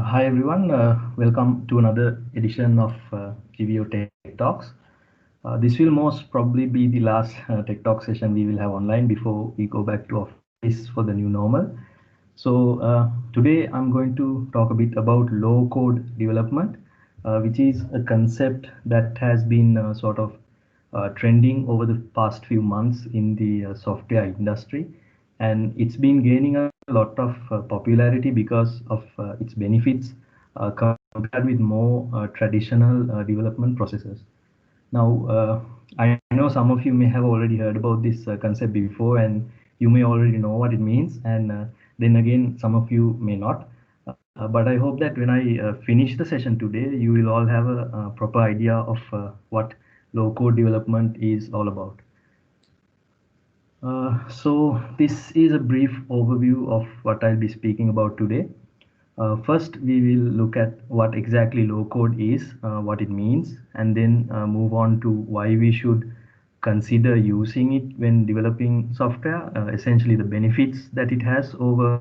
Hi everyone, welcome to another edition of GVO Tech Talks. This will most probably be the last Tech Talk session we will have online before we go back to office for the new normal. Today I'm going to talk a bit about low code development, which is a concept that has been trending over the past few months in the software industry, and it's been gaining a lot of popularity because of its benefits compared with more traditional development processes. Now, I know some of you may have already heard about this concept before, and you may already know what it means, and then again, some of you may not. But I hope that when I finish the session today, you will all have a proper idea of what low code development is all about. So this is a brief overview of what I'll be speaking about today. First, we will look at what exactly low code is, what it means, and then move on to why we should consider using it when developing software, essentially the benefits that it has over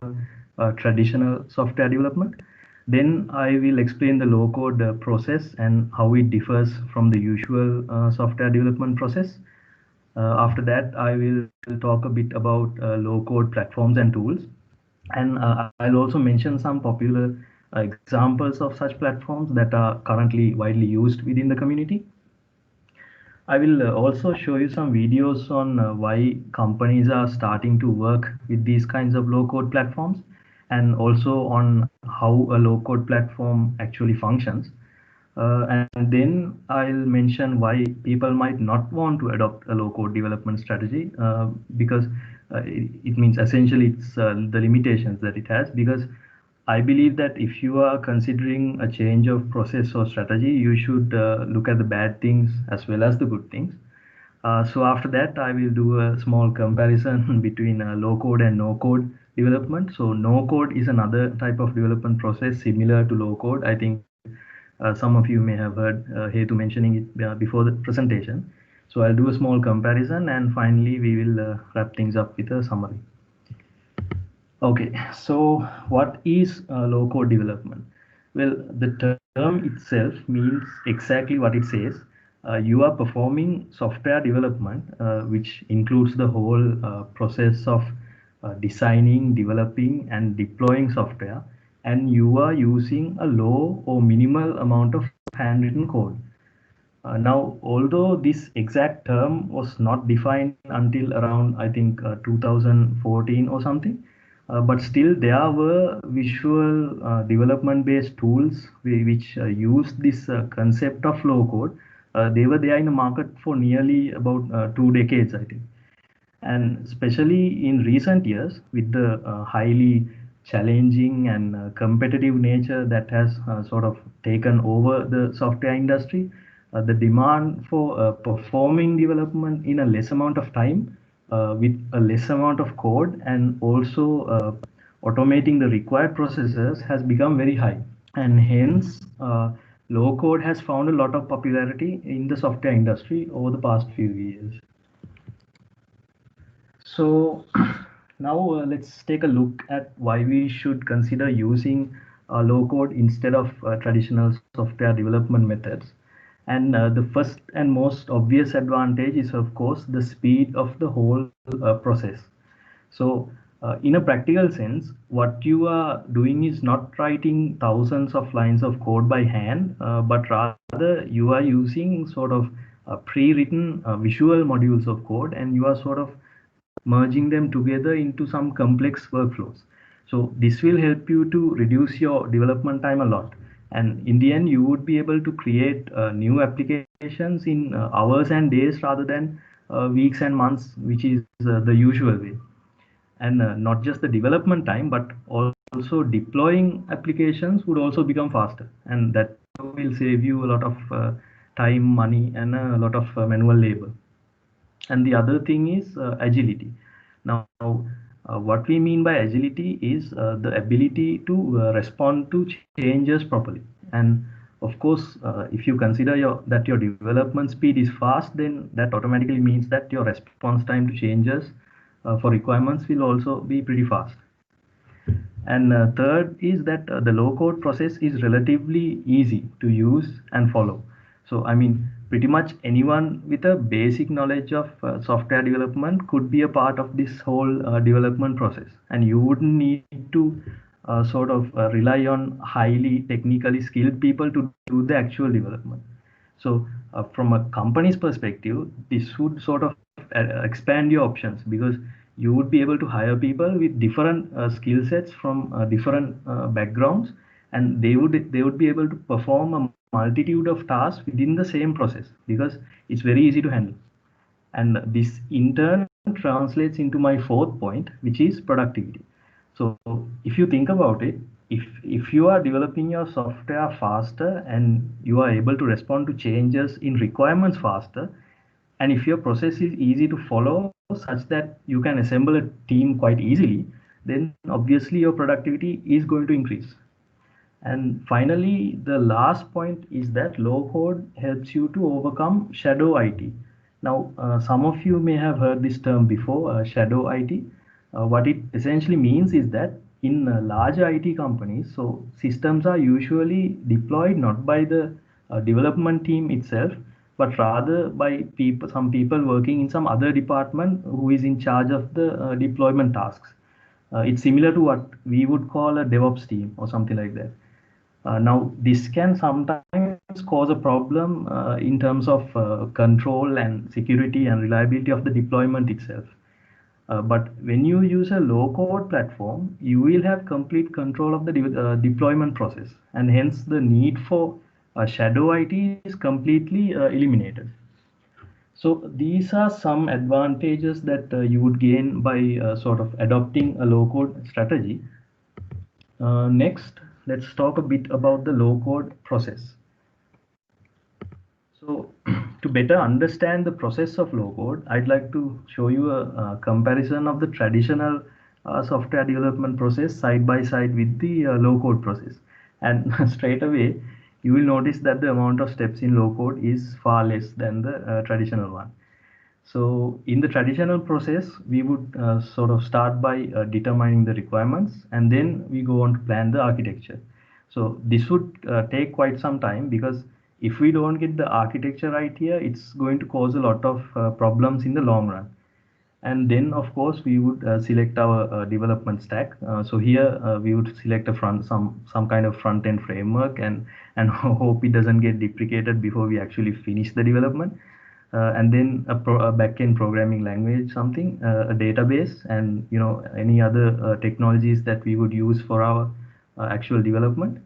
traditional software development. Then I will explain the low code process and how it differs from the usual software development process. After that, I will talk a bit about low-code platforms and tools, and I'll also mention some popular examples of such platforms that are currently widely used within the community. I will also show you some videos on why companies are starting to work with these kinds of low-code platforms, and also on how a low-code platform actually functions. And then I'll mention why people might not want to adopt a low-code development strategy, because it means essentially it's the limitations that it has. Because I believe that if you are considering a change of process or strategy, you should look at the bad things as well as the good things. So after that, I will do a small comparison between low code and no code development. So no code is another type of development process similar to low code. I think some of you may have heard Hetu mentioning it before the presentation. So I'll do a small comparison, and finally we will wrap things up with a summary. Okay, so what is low code development? Well, the term itself means exactly what it says. You are performing software development, which includes the whole process of designing, developing, and deploying software, and you are using a low or minimal amount of handwritten code. Now, although this exact term was not defined until around, I think, 2014 or something, but still there were visual development based tools which used this concept of low code. They were there in the market for nearly about 2 decades, I think. And especially in recent years, with the highly challenging and competitive nature that has sort of taken over the software industry, the demand for performing development in a less amount of time, with a less amount of code, and also automating the required processes has become very high. And hence, low code has found a lot of popularity in the software industry over the past few years. So now let's take a look at why we should consider using low code instead of traditional software development methods. And the first and most obvious advantage is, of course, the speed of the whole process. So, in a practical sense, what you are doing is not writing thousands of lines of code by hand, but rather you are using sort of pre-written visual modules of code, and you are sort of merging them together into some complex workflows. So this will help you to reduce your development time a lot. And in the end, you would be able to create new applications in hours and days rather than weeks and months, which is the usual way. And not just the development time, but also deploying applications would also become faster, and that will save you a lot of time, money, and a lot of manual labor. And the other thing is agility. Now, what we mean by agility is the ability to respond to changes properly. And of course, if you consider that your development speed is fast, then that automatically means that your response time to changes for requirements will also be pretty fast. And third is that the low code process is relatively easy to use and follow. So, I mean, pretty much anyone with a basic knowledge of software development could be a part of this whole development process. And you wouldn't need to sort of rely on highly technically skilled people to do the actual development. So, from a company's perspective, this would sort of expand your options because you would be able to hire people with different skill sets from different backgrounds, and they would be able to perform a multitude of tasks within the same process because it's very easy to handle. And this in turn translates into my fourth point, which is productivity. So if you think about it, if you are developing your software faster and you are able to respond to changes in requirements faster, and if your process is easy to follow such that you can assemble a team quite easily, then obviously your productivity is going to increase. And finally, the last point is that low code helps you to overcome shadow IT. Now, some of you may have heard this term before, shadow IT. What it essentially means is that in large IT companies, so systems are usually deployed not by the development team itself, but rather by people, some people working in some other department who is in charge of the deployment tasks. It's similar to what we would call a DevOps team or something like that. Now, this can sometimes cause a problem in terms of control and security and reliability of the deployment itself. But when you use a low code platform, you will have complete control of the deployment process, and hence the need for shadow IT is completely eliminated. So these are some advantages that you would gain by sort of adopting a low code strategy. Next, let's talk a bit about the low code process. So to better understand the process of low code, I'd like to show you a comparison of the traditional software development process side by side with the low code process. And straight away, you will notice that the amount of steps in low code is far less than the traditional one. So in the traditional process, we would sort of start by determining the requirements, and then we go on to plan the architecture. So this would take quite some time because if we don't get the architecture right here, it's going to cause a lot of problems in the long run. And then of course we would select our development stack. So here we would select a some kind of front end framework and hope it doesn't get deprecated before we actually finish the development. And then a backend programming language, something, a database, and any other technologies that we would use for our actual development.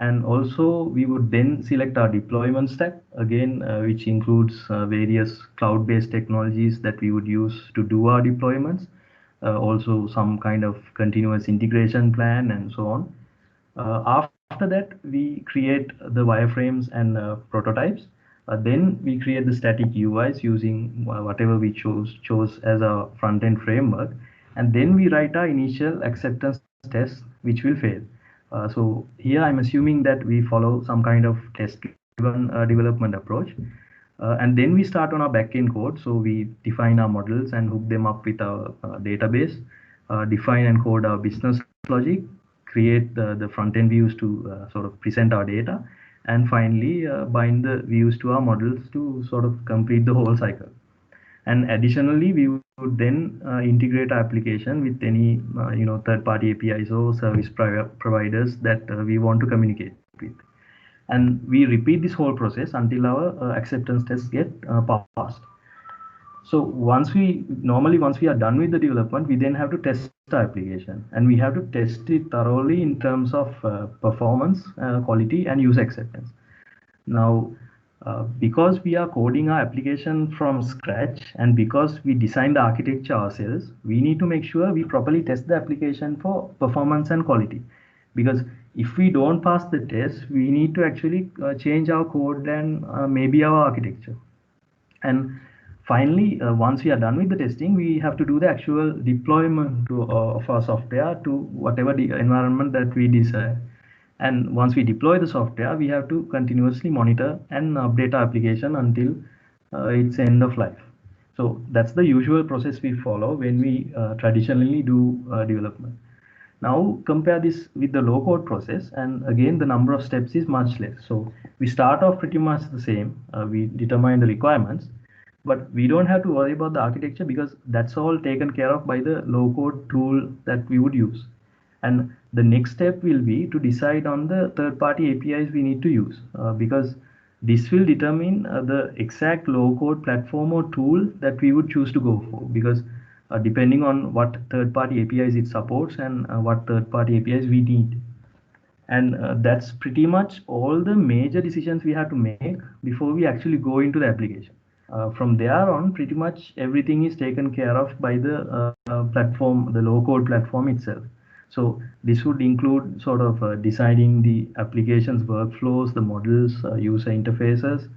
And also we would then select our deployment stack again, which includes various cloud-based technologies that we would use to do our deployments, also some kind of continuous integration plan and so on. After that, we create the wireframes and prototypes. Then we create the static UIs using whatever we chose as a front-end framework, and then we write our initial acceptance test, which will fail. So here I'm assuming that we follow some kind of test-driven development approach. And then we start on our backend code. So we define our models and hook them up with our database, define and code our business logic, create the front-end views to sort of present our data, and finally bind the views to our models to sort of complete the whole cycle. And additionally, we would then integrate our application with any third-party APIs or service providers that we want to communicate with. And we repeat this whole process until our acceptance tests get passed. So once we are done with the development, we then have to test the application, and we have to test it thoroughly in terms of performance, quality, and user acceptance. Now, because we are coding our application from scratch and because we design the architecture ourselves, we need to make sure we properly test the application for performance and quality. Because if we don't pass the test, we need to actually change our code and maybe our architecture. And finally, once we are done with the testing, we have to do the actual deployment of our software to whatever the environment that we desire. And once we deploy the software, we have to continuously monitor and update our application until its end of life. So that's the usual process we follow when we traditionally do development. Now compare this with the low code process, and again the number of steps is much less. So we start off pretty much the same. We determine the requirements, but we don't have to worry about the architecture because that's all taken care of by the low code tool that we would use. And the next step will be to decide on the third party APIs we need to use, because this will determine the exact low code platform or tool that we would choose to go for, because depending on what third party APIs it supports and what third party APIs we need. And that's pretty much all the major decisions we have to make before we actually go into the application. From there on, pretty much everything is taken care of by the platform, the low code platform itself. So this would include sort of designing the application's workflows, the models, user interfaces,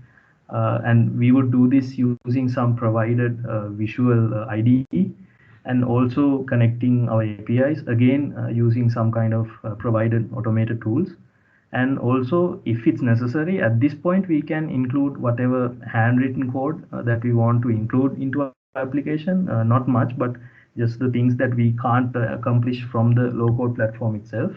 and we would do this using some provided visual IDE, and also connecting our APIs again using some kind of provided automated tools. And also, if it's necessary, at this point we can include whatever handwritten code that we want to include into our application. Not much, but just the things that we can't accomplish from the low code platform itself.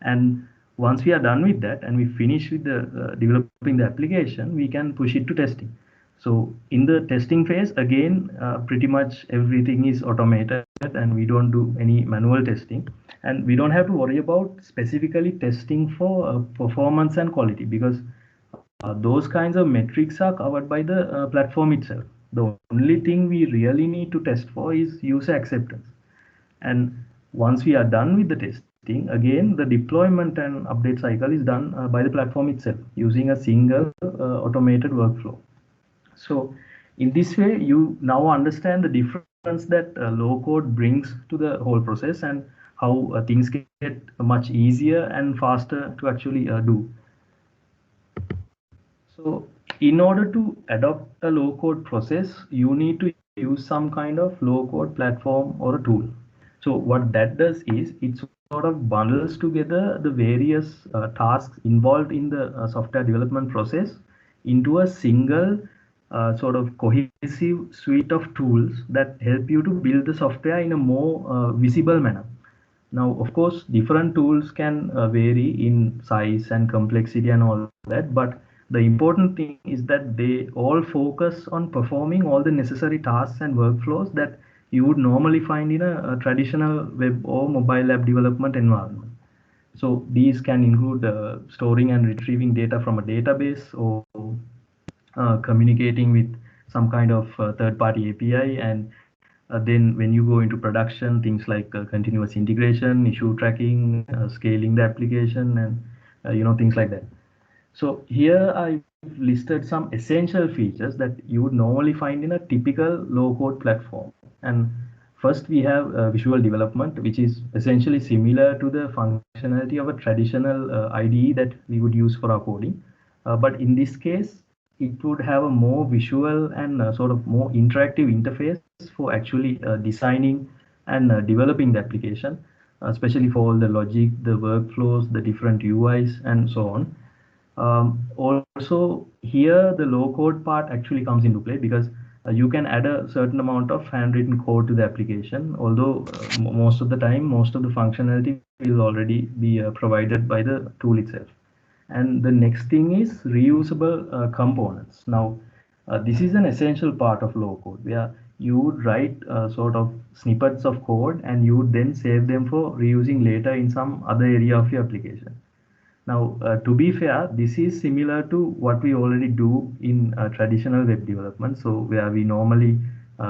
And once we are done with that and we finish with the developing the application, we can push it to testing. So in the testing phase, again, pretty much everything is automated and we don't do any manual testing. And we don't have to worry about specifically testing for performance and quality, because those kinds of metrics are covered by the platform itself. The only thing we really need to test for is user acceptance. And once we are done with the testing, again, the deployment and update cycle is done by the platform itself using a single automated workflow. So in this way, you now understand the difference that low code brings to the whole process, and how things get much easier and faster to actually do. So in order to adopt a low code process, you need to use some kind of low code platform or a tool. So what that does is it sort of bundles together the various tasks involved in the software development process into a single sort of cohesive suite of tools that help you to build the software in a more visible manner. Now, of course, different tools can vary in size and complexity and all that, but the important thing is that they all focus on performing all the necessary tasks and workflows that you would normally find in a traditional web or mobile app development environment. So these can include storing and retrieving data from a database, or communicating with some kind of third-party API, and then when you go into production, things like continuous integration, issue tracking, scaling the application, and things like that. So here I've listed some essential features that you would normally find in a typical low-code platform. And first we have visual development, which is essentially similar to the functionality of a traditional IDE that we would use for our coding. But in this case, it would have a more visual and sort of more interactive interface for actually designing and developing the application, especially for all the logic, the workflows, the different UIs, and so on. Also, here the low code part actually comes into play, because you can add a certain amount of handwritten code to the application, although most of the time, most of the functionality will already be provided by the tool itself. And the next thing is reusable components. Now, this is an essential part of low code, where you would write sort of snippets of code and you would then save them for reusing later in some other area of your application. Now, to be fair, this is similar to what we already do in traditional web development. So where we normally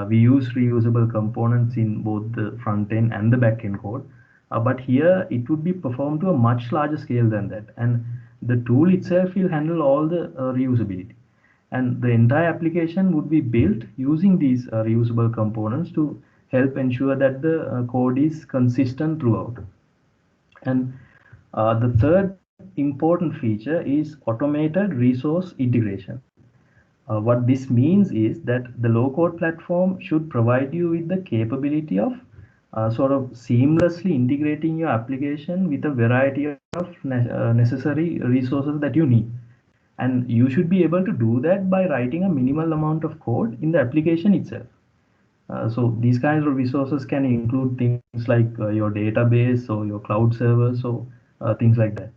we use reusable components in both the front end and the back end code. But here it would be performed to a much larger scale than that. And the tool itself will handle all the reusability. And the entire application would be built using these reusable components to help ensure that the code is consistent throughout. And the third important feature is automated resource integration. What this means is that the low code platform should provide you with the capability of sort of seamlessly integrating your application with a variety of necessary resources that you need. And you should be able to do that by writing a minimal amount of code in the application itself. So these kinds of resources can include things like your database or your cloud servers or things like that.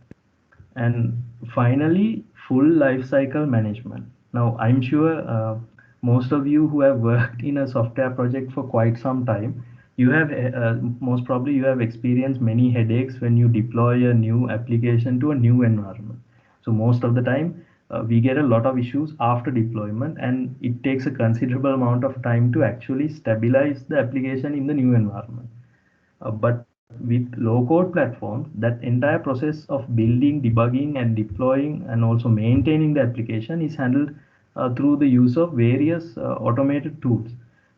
And finally, full life cycle management. Now, I'm sure most of you who have worked in a software project for quite some time, you have most probably you have experienced many headaches when you deploy a new application to a new environment. So most of the time, we get a lot of issues after deployment, and it takes a considerable amount of time to actually stabilize the application in the new environment. But with low-code platforms, that entire process of building, debugging, and deploying, and also maintaining the application is handled through the use of various automated tools.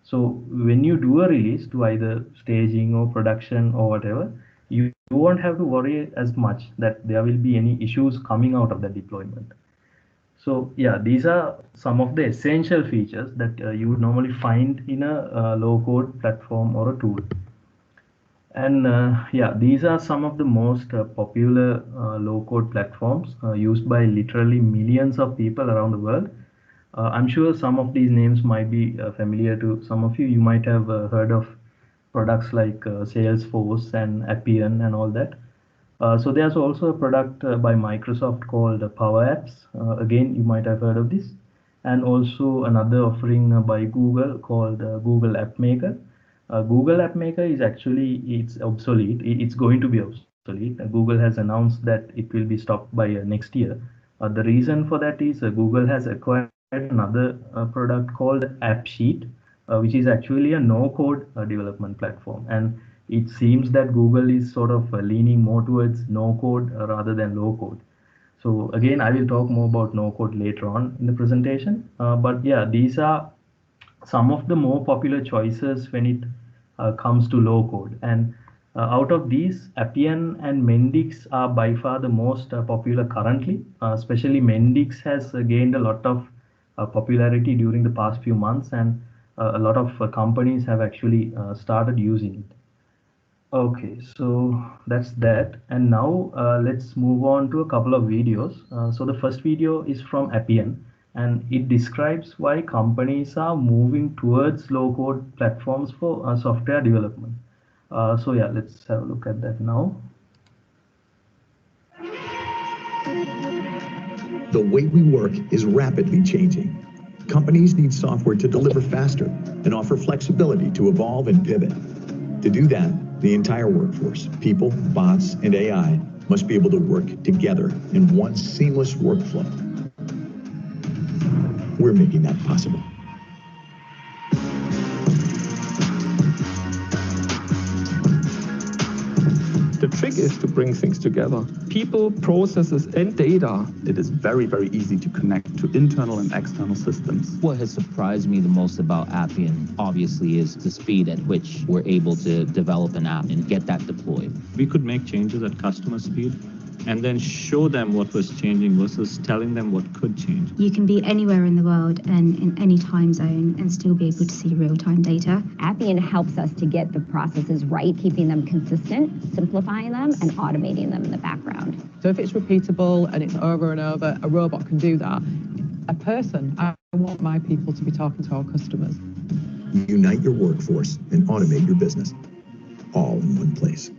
So when you do a release to either staging or production or whatever, you won't have to worry as much that there will be any issues coming out of the deployment. So yeah, these are some of the essential features that you would normally find in a low-code platform or a tool. And yeah, these are some of the most popular low-code platforms used by literally millions of people around the world. I'm sure some of these names might be familiar to some of you. You might have heard of products like Salesforce and Appian and all that. So there's also a product by Microsoft called Power Apps. Again, you might have heard of this. And also another offering by Google called Google App Maker. Google App Maker is actually it's obsolete. It's going to be obsolete. Google has announced that it will be stopped by next year. The reason for that is Google has acquired another product called AppSheet, which is actually a no-code development platform. And it seems that Google is sort of leaning more towards no-code rather than low-code. So again, I will talk more about no-code later on in the presentation. But yeah, these are some of the more popular choices when it comes to low code. And out of these, Appian and Mendix are by far the most popular currently. Especially Mendix has gained a lot of popularity during the past few months, and a lot of companies have actually started using it. Okay, so that's that. And now let's move on to a couple of videos. So the first video is from Appian, and it describes why companies are moving towards low-code platforms for software development. So yeah, let's have a look at that now. The way we work is rapidly changing. Companies need software to deliver faster and offer flexibility to evolve and pivot. To do that, the entire workforce, people, bots, and AI, must be able to work together in one seamless workflow. We're making that possible. The trick is to bring things together. People, processes, and data. It is very, very easy to connect to internal and external systems. What has surprised me the most about Appian, obviously, is the speed at which we're able to develop an app and get that deployed. We could make changes at customer speed and then show them what was changing versus telling them what could change. You can be anywhere in the world and in any time zone and still be able to see real-time data. Appian helps us to get the processes right, keeping them consistent, simplifying them, and automating them in the background. So if it's repeatable and it's over and over, a robot can do that. A person, I want my people to be talking to our customers. Unite your workforce and automate your business, all in one place.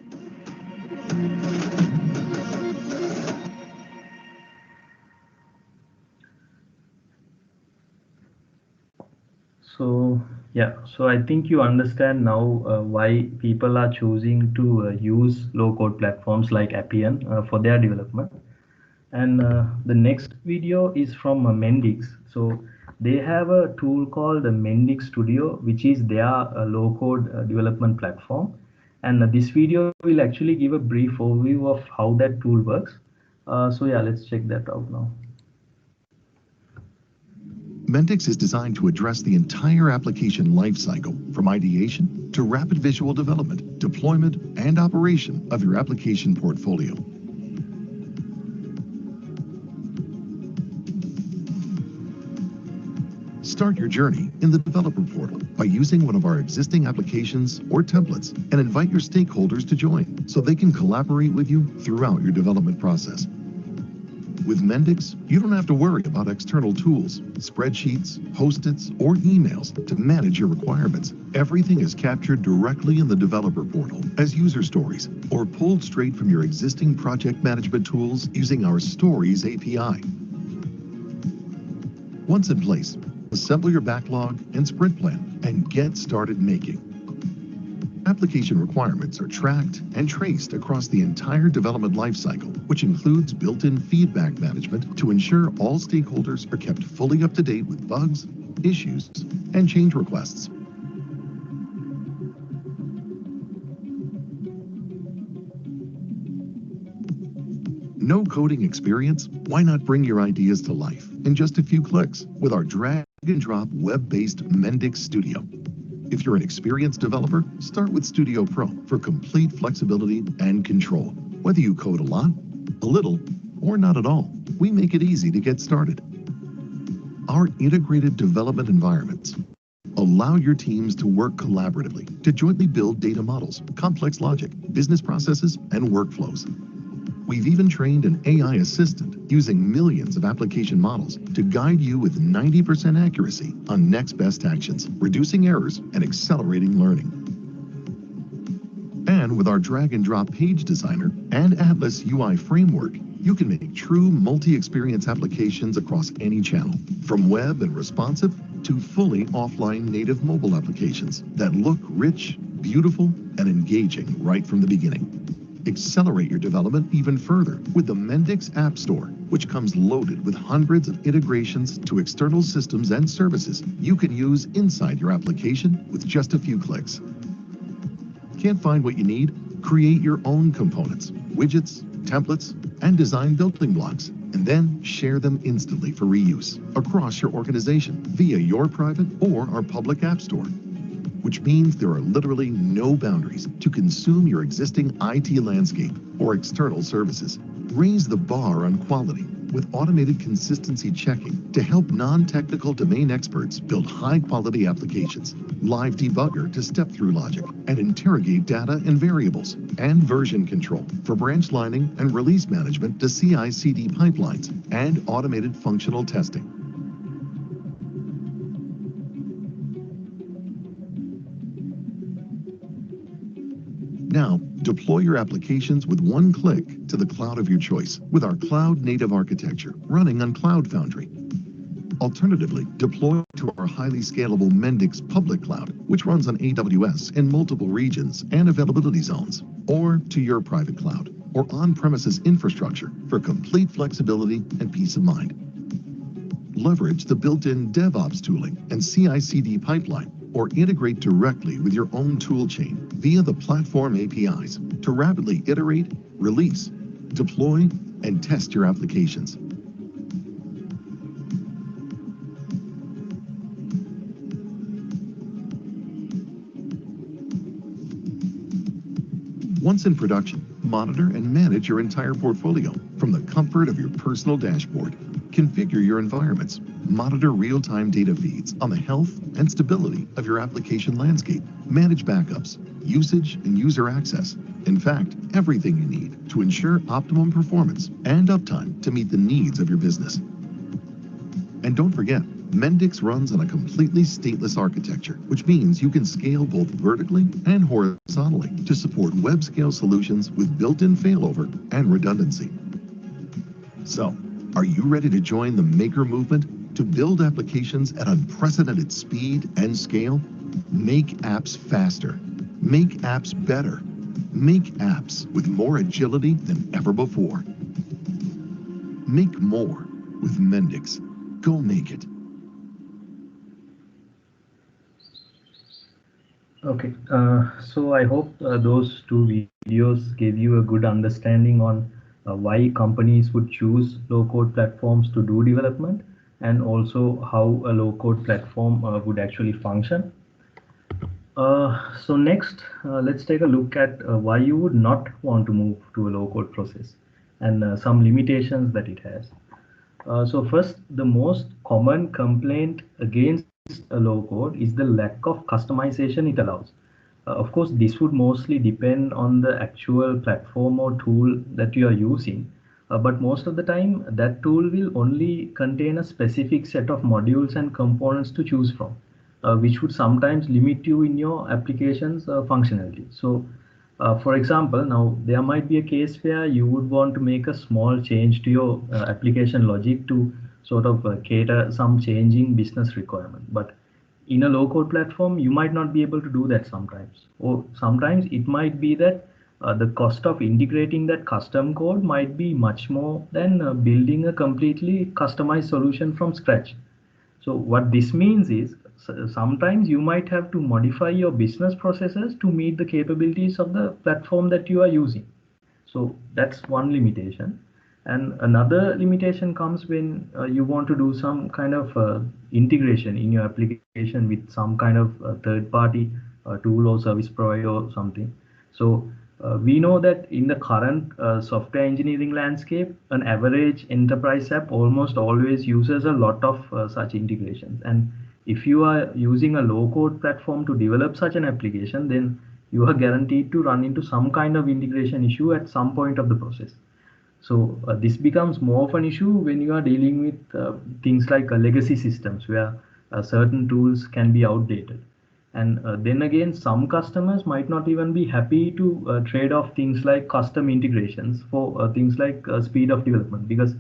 So yeah, so I think you understand now why people are choosing to use low-code platforms like Appian for their development. And the next video is from Mendix. So they have a tool called Mendix Studio, which is their low-code development platform. And this video will actually give a brief overview of how that tool works. So yeah, let's check that out now. Mendix is designed to address the entire application lifecycle, from ideation to rapid visual development, deployment, and operation of your application portfolio. Start your journey in the developer portal by using one of our existing applications or templates and invite your stakeholders to join so they can collaborate with you throughout your development process. With Mendix, you don't have to worry about external tools, spreadsheets, Post-its, or emails to manage your requirements. Everything is captured directly in the developer portal as user stories or pulled straight from your existing project management tools using our Stories API. Once in place, assemble your backlog and sprint plan and get started making. Application requirements are tracked and traced across the entire development lifecycle, which includes built-in feedback management to ensure all stakeholders are kept fully up to date with bugs, issues, and change requests. No coding experience? Why not bring your ideas to life in just a few clicks with our drag-and-drop web-based Mendix Studio? If you're an experienced developer, start with Studio Pro for complete flexibility and control. Whether you code a lot, a little, or not at all, we make it easy to get started. Our integrated development environments allow your teams to work collaboratively to jointly build data models, complex logic, business processes, and workflows. We've even trained an AI assistant using millions of application models to guide you with 90% accuracy on next best actions, reducing errors and accelerating learning. And with our drag and drop page designer and Atlas UI framework, you can make true multi-experience applications across any channel, from web and responsive to fully offline native mobile applications that look rich, beautiful, and engaging right from the beginning. Accelerate your development even further with the Mendix App Store, which comes loaded with hundreds of integrations to external systems and services you can use inside your application with just a few clicks. Can't find what you need? Create your own components, widgets, templates, and design building blocks, and then share them instantly for reuse across your organization via your private or our public App Store, which means there are literally no boundaries to consume your existing IT landscape or external services. Raise the bar on quality with automated consistency checking to help non-technical domain experts build high-quality applications, live debugger to step through logic and interrogate data and variables, and version control for branch lining and release management to CI/CD pipelines, and automated functional testing. Now, deploy your applications with one click to the cloud of your choice with our cloud-native architecture running on Cloud Foundry. Alternatively, deploy to our highly scalable Mendix public cloud, which runs on AWS in multiple regions and availability zones, or to your private cloud or on-premises infrastructure for complete flexibility and peace of mind. Leverage the built-in DevOps tooling and CI/CD pipeline, or integrate directly with your own tool chain via the platform APIs to rapidly iterate, release, deploy, and test your applications. Once in production, monitor and manage your entire portfolio from the comfort of your personal dashboard. Configure your environments, monitor real-time data feeds on the health and stability of your application landscape, manage backups, usage and user access. In fact, everything you need to ensure optimum performance and uptime to meet the needs of your business. And don't forget, Mendix runs on a completely stateless architecture, which means you can scale both vertically and horizontally to support web-scale solutions with built-in failover and redundancy. So, are you ready to join the maker movement to build applications at unprecedented speed and scale? Make apps faster. Make apps better. Make apps with more agility than ever before. Make more with Mendix. Go make it. Okay, so I hope those two videos gave you a good understanding on why companies would choose low-code platforms to do development, and also how a low-code platform would actually function. So next, let's take a look at why you would not want to move to a low-code process and some limitations that it has. So first, the most common complaint against a low-code is the lack of customization it allows. Of course, this would mostly depend on the actual platform or tool that you are using. But most of the time that tool will only contain a specific set of modules and components to choose from, which would sometimes limit you in your application's functionality. So for example, now there might be a case where you would want to make a small change to your application logic to sort of cater some changing business requirement. But in a low code platform, you might not be able to do that sometimes. Or sometimes it might be that the cost of integrating that custom code might be much more than building a completely customized solution from scratch. So what this means is sometimes you might have to modify your business processes to meet the capabilities of the platform that you are using. So that's one limitation. And another limitation comes when you want to do some kind of integration in your application with some kind of third-party tool or service provider or something. So we know that in the current software engineering landscape, an average enterprise app almost always uses a lot of such integrations. And if you are using a low-code platform to develop such an application, then you are guaranteed to run into some kind of integration issue at some point of the process. So this becomes more of an issue when you are dealing with things like legacy systems where certain tools can be outdated. And then again, some customers might not even be happy to trade off things like custom integrations for things like speed of development, because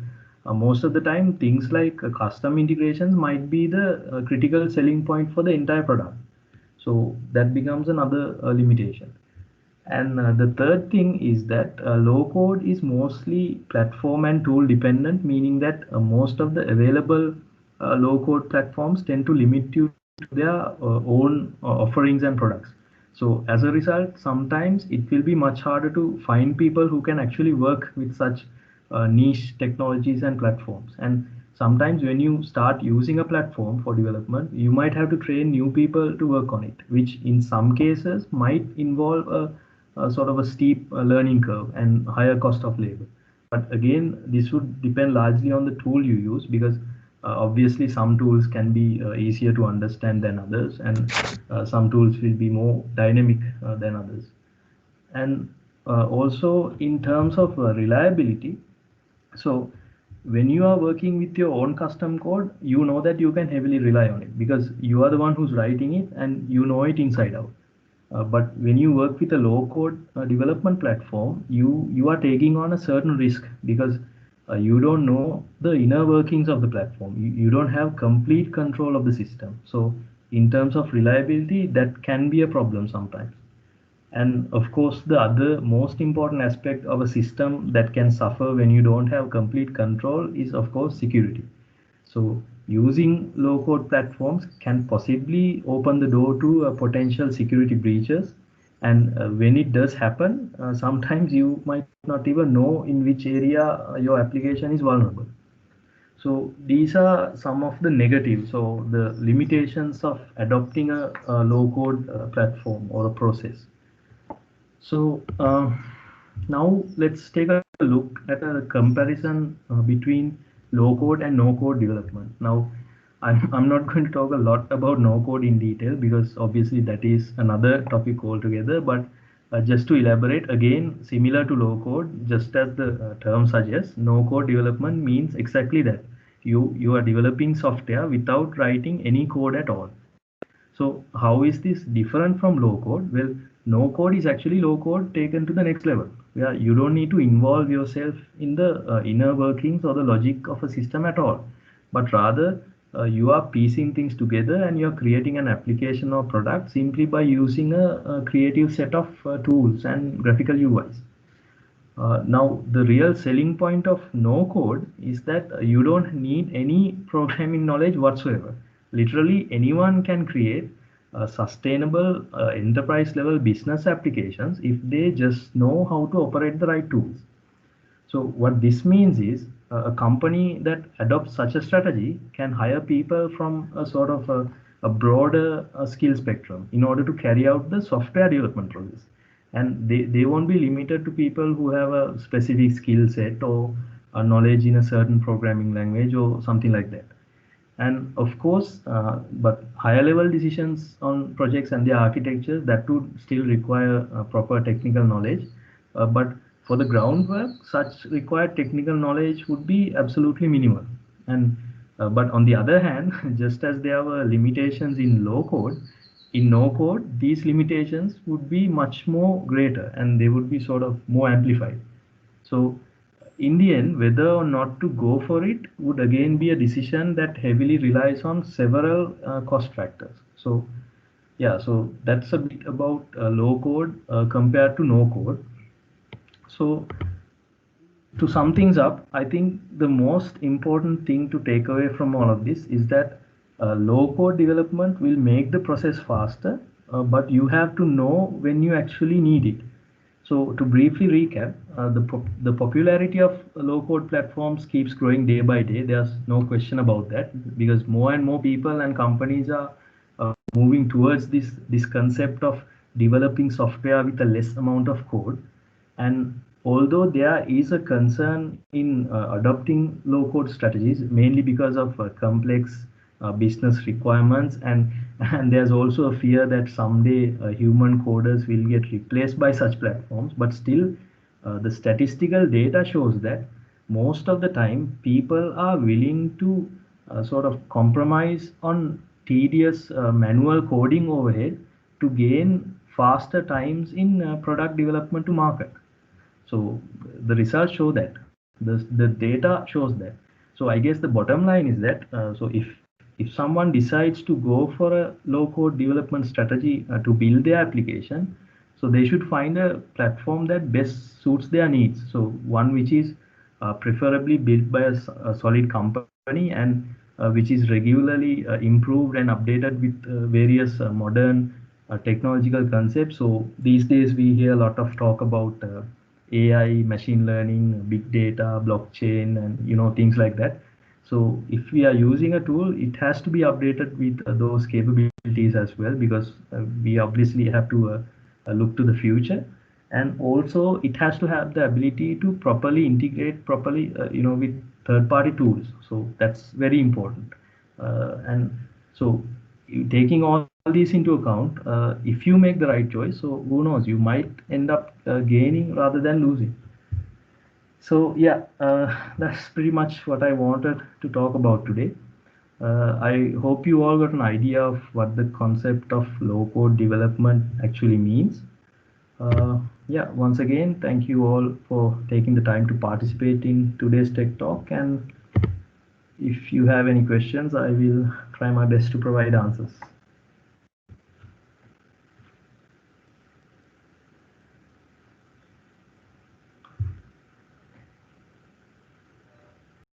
most of the time things like custom integrations might be the critical selling point for the entire product. So that becomes another limitation. And the third thing is that low code is mostly platform and tool dependent, meaning that most of the available low code platforms tend to limit you to their own offerings and products. So as a result, sometimes it will be much harder to find people who can actually work with such niche technologies and platforms. And sometimes when you start using a platform for development, you might have to train new people to work on it, which in some cases might involve a sort of a steep learning curve and higher cost of labor. But again, this would depend largely on the tool you use, because obviously some tools can be easier to understand than others, and some tools will be more dynamic than others. And also in terms of reliability, so when you are working with your own custom code, you know that you can heavily rely on it because you are the one who's writing it and you know it inside out. But when you work with a low code development platform, you are taking on a certain risk because you don't know the inner workings of the platform. You don't have complete control of the system. So in terms of reliability, that can be a problem sometimes. And of course, the other most important aspect of a system that can suffer when you don't have complete control is, of course, security. So using low-code platforms can possibly open the door to potential security breaches. And when it does happen, sometimes you might not even know in which area your application is vulnerable. So these are some of the negatives, so the limitations of adopting a low-code platform or a process. So now let's take a look at a comparison between low code and no code development. Now I'm not going to talk a lot about no code in detail because obviously that is another topic altogether, but just to elaborate again, similar to low code, just as the term suggests, no code development means exactly that. You are developing software without writing any code at all. So how is this different from low code? Well, no code is actually low code taken to the next level, where you don't need to involve yourself in the inner workings or the logic of a system at all, but rather you are piecing things together and you're creating an application or product simply by using a creative set of tools and graphical UIs. Now, the real selling point of no code is that you don't need any programming knowledge whatsoever. Literally, anyone can create sustainable enterprise level business applications if they just know how to operate the right tools. So what this means is a company that adopts such a strategy can hire people from a sort of a broader skill spectrum in order to carry out the software development process. And they won't be limited to people who have a specific skill set or a knowledge in a certain programming language or something like that. And of course, but higher level decisions on projects and their architecture, that would still require proper technical knowledge. But for the groundwork, such required technical knowledge would be absolutely minimal. And but on the other hand, just as there were limitations in low code, in no code, these limitations would be much more greater and they would be sort of more amplified. So in the end, whether or not to go for it would again be a decision that heavily relies on several cost factors. So yeah, so that's a bit about low code compared to no code. So to sum things up, I think the most important thing to take away from all of this is that low code development will make the process faster, but you have to know when you actually need it. So to briefly recap, the popularity of low code platforms keeps growing day by day. There's no question about that, because more and more people and companies are moving towards this concept of developing software with a less amount of code. And although there is a concern in adopting low code strategies, mainly because of complex business requirements, and there's also a fear that someday human coders will get replaced by such platforms, but still the statistical data shows that most of the time people are willing to sort of compromise on tedious manual coding overhead to gain faster times in product development to market. So the results show that, the data shows that. So I guess the bottom line is that so if someone decides to go for a low code development strategy to build their application, so they should find a platform that best suits their needs. So one which is preferably built by a solid company, and which is regularly improved and updated with various modern technological concepts. So these days we hear a lot of talk about AI, machine learning, big data, blockchain, and things like that. So if we are using a tool, it has to be updated with those capabilities as well, because we obviously have to look to the future. And also it has to have the ability to properly integrate with third-party tools. So that's very important. And so taking all these into account, if you make the right choice, so who knows, you might end up gaining rather than losing. So yeah, that's pretty much what I wanted to talk about today. I hope you all got an idea of what the concept of low code development actually means. Yeah, once again, thank you all for taking the time to participate in today's Tech Talk. And if you have any questions, I will try my best to provide answers.